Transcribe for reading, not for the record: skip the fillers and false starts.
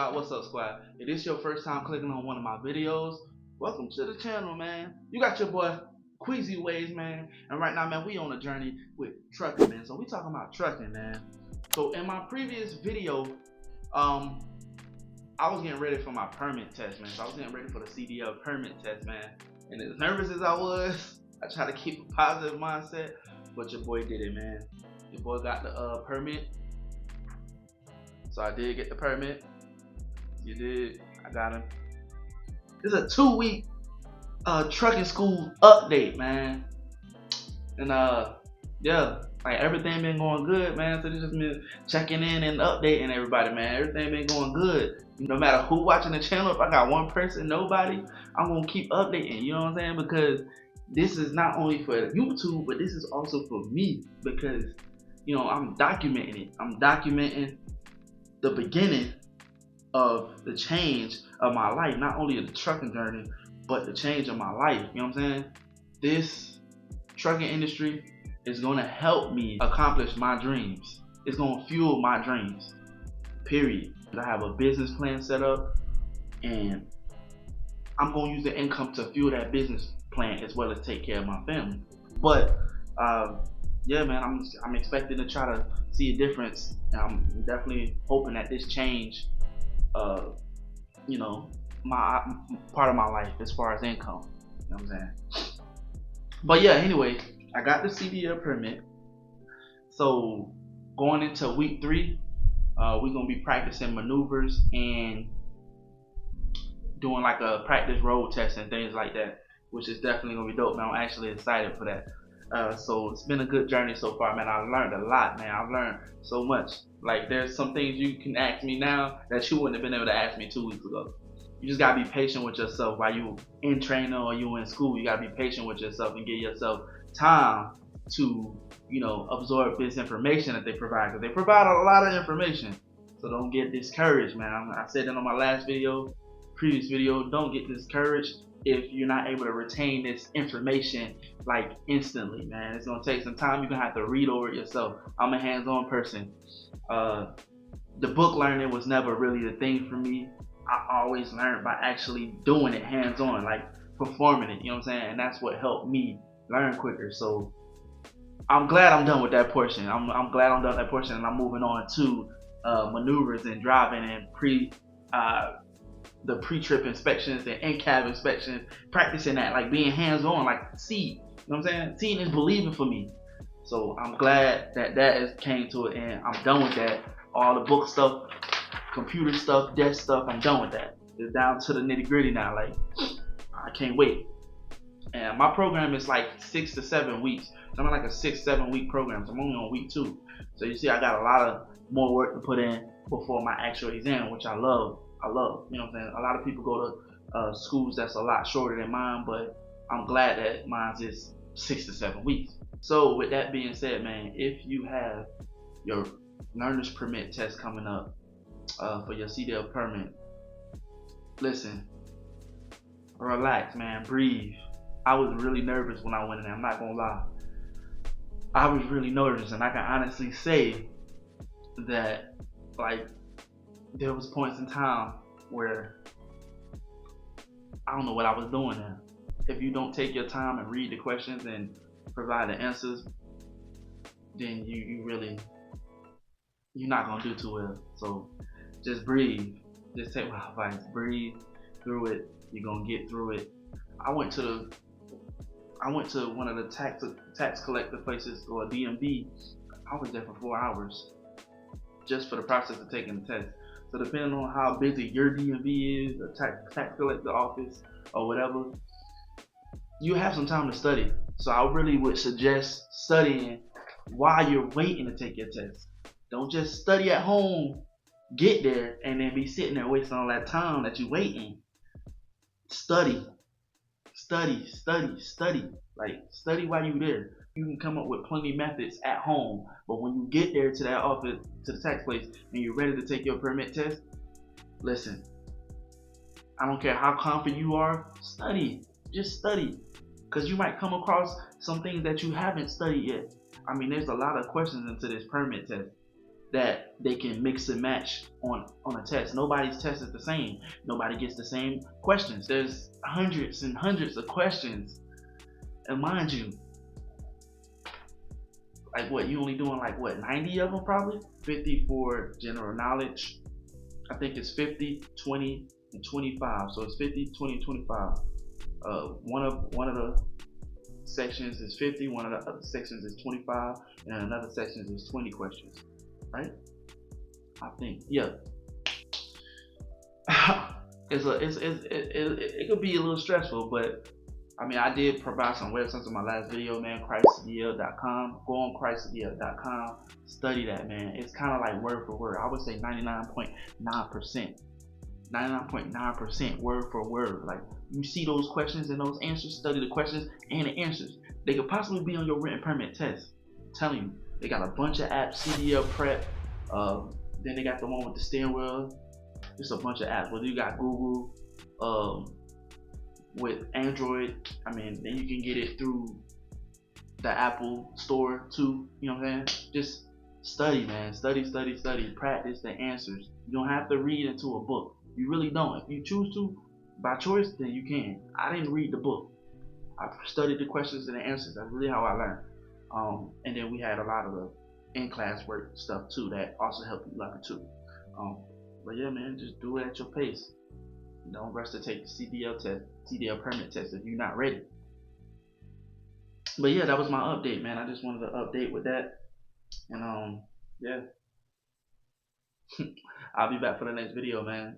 squad? What's up, squad? If this is your first time clicking on one of my videos, welcome to the channel, man. You got your boy Queasy Ways, man. And right now, man, we on a journey with trucking, man. So we talking about trucking, man. So in my previous video, I was getting ready for my permit test, man. So I was getting ready for the CDL permit test, man. And as nervous as I was, I tried to keep a positive mindset, but your boy did it, man. Your boy got the permit. So I did get the permit. You did. I got him. It's a 2-week trucking school update, man. And yeah, like everything been going good, man. So this just been checking in and updating everybody, man. Everything been going good. No matter who watching the channel, if I got one person, nobody, I'm gonna keep updating. You know what I'm saying? Because this is not only for YouTube, but this is also for me. Because I'm documenting it. I'm documenting the beginning of the change of my life, not only the trucking journey, but the change of my life. You know what I'm saying? This trucking industry is going to help me accomplish my dreams. It's going to fuel my dreams, period. I have a business plan set up, and I'm going to use the income to fuel that business plan as well as take care of my family. But yeah, man, I'm expecting to try to see a difference, and I'm definitely hoping that this change, my part of my life as far as income. You know what I'm saying? But yeah, anyway, I got the CDL permit. So going into week 3, we're gonna be practicing maneuvers and doing like a practice road test and things like that, which is definitely gonna be dope, man. I'm actually excited for that. So it's been a good journey so far, man. I learned a lot, man. I've learned so much. Like there's some things you can ask me now that you wouldn't have been able to ask me 2 weeks ago. You just gotta be patient with yourself while you in training or you in school. You gotta be patient with yourself and give yourself time to, absorb this information that they provide. Because they provide a lot of information. So don't get discouraged, man. I said that on my last video, previous video. Don't get discouraged if you're not able to retain this information like instantly, man. It's gonna take some time. You're gonna have to read over it yourself. I'm a hands-on person. The book learning was never really the thing for me. I always learned by actually doing it hands-on, like performing it, you know what I'm saying? And that's what helped me learn quicker. So I'm glad I'm done with that portion. I'm glad I'm done with that portion, and I'm moving on to maneuvers and driving and the pre-trip inspections and in-cab inspections, practicing that, like being hands-on, like see, you know what I'm saying? Seeing is believing for me. So I'm glad that has came to it, and I'm done with that. All the book stuff, computer stuff, desk stuff, I'm done with that. It's down to the nitty-gritty now. Like, I can't wait. And my program is like 6 to 7 weeks. So I'm in like a 6-7 week program. So I'm only on week 2. So you see, I got a lot of more work to put in before my actual exam, which I love. You know what I'm saying? A lot of people go to schools that's a lot shorter than mine, but I'm glad that mine's is 6 to 7 weeks. So with that being said, man, if you have your learner's permit test coming up for your CDL permit, listen, relax, man, breathe. I was really nervous when I went in there, I'm not gonna lie. I was really nervous, and I can honestly say that, like, there was points in time where I don't know what I was doing there. If you don't take your time and read the questions and provide the answers, then you're not gonna do too well. So just breathe. Just take my advice. Breathe through it. You're gonna get through it. I went to one of the tax collector places, or DMV. I was there for 4 hours just for the process of taking the test. So depending on how busy your DMV is, the tax collector office or whatever, you have some time to study. So I really would suggest studying while you're waiting to take your test. Don't just study at home, get there, and then be sitting there wasting all that time that you're waiting. Study. Like, study while you're there. You can come up with plenty of methods at home, but when you get there to that office, to the tax place, and you're ready to take your permit test, listen, I don't care how confident you are, study. Just study. Because you might come across some things that you haven't studied yet. I mean, there's a lot of questions into this permit test. that they can mix and match on a test. Nobody's test is the same. Nobody gets the same questions. There's hundreds and hundreds of questions, and mind you, like what you only doing like what 90 of them probably. 50 for general knowledge. I think it's 50, 20, and 25. So it's 50, 20, 25. One of the sections is 50. One of the other sections is 25, and another section is 20 questions. Right? I think. Yeah. It could be a little stressful, but I mean, I did provide some websites in my last video, man. ChristDL.com. Go on ChristDL.com. Study that, man. It's kind of like word for word. I would say 99.9%. 99.9% word for word. Like, you see those questions and those answers, study the questions and the answers. They could possibly be on your written permit test. I'm telling you, they got a bunch of apps, CDL Prep. Then they got the one with the steering wheel. Just a bunch of apps. Whether you got Google, with Android, I mean, then you can get it through the Apple store too. You know what I'm saying? Just study, man. Study. Practice the answers. You don't have to read into a book. You really don't. If you choose to, by choice, then you can. I didn't read the book. I studied the questions and the answers. That's really how I learned. And then we had a lot of the in-class work stuff too that also helped you learn too. But yeah, man, just do it at your pace. Don't rush to take the CDL test, CDL permit test if you're not ready. But yeah, that was my update, man. I just wanted to update with that. And yeah. I'll be back for the next video, man.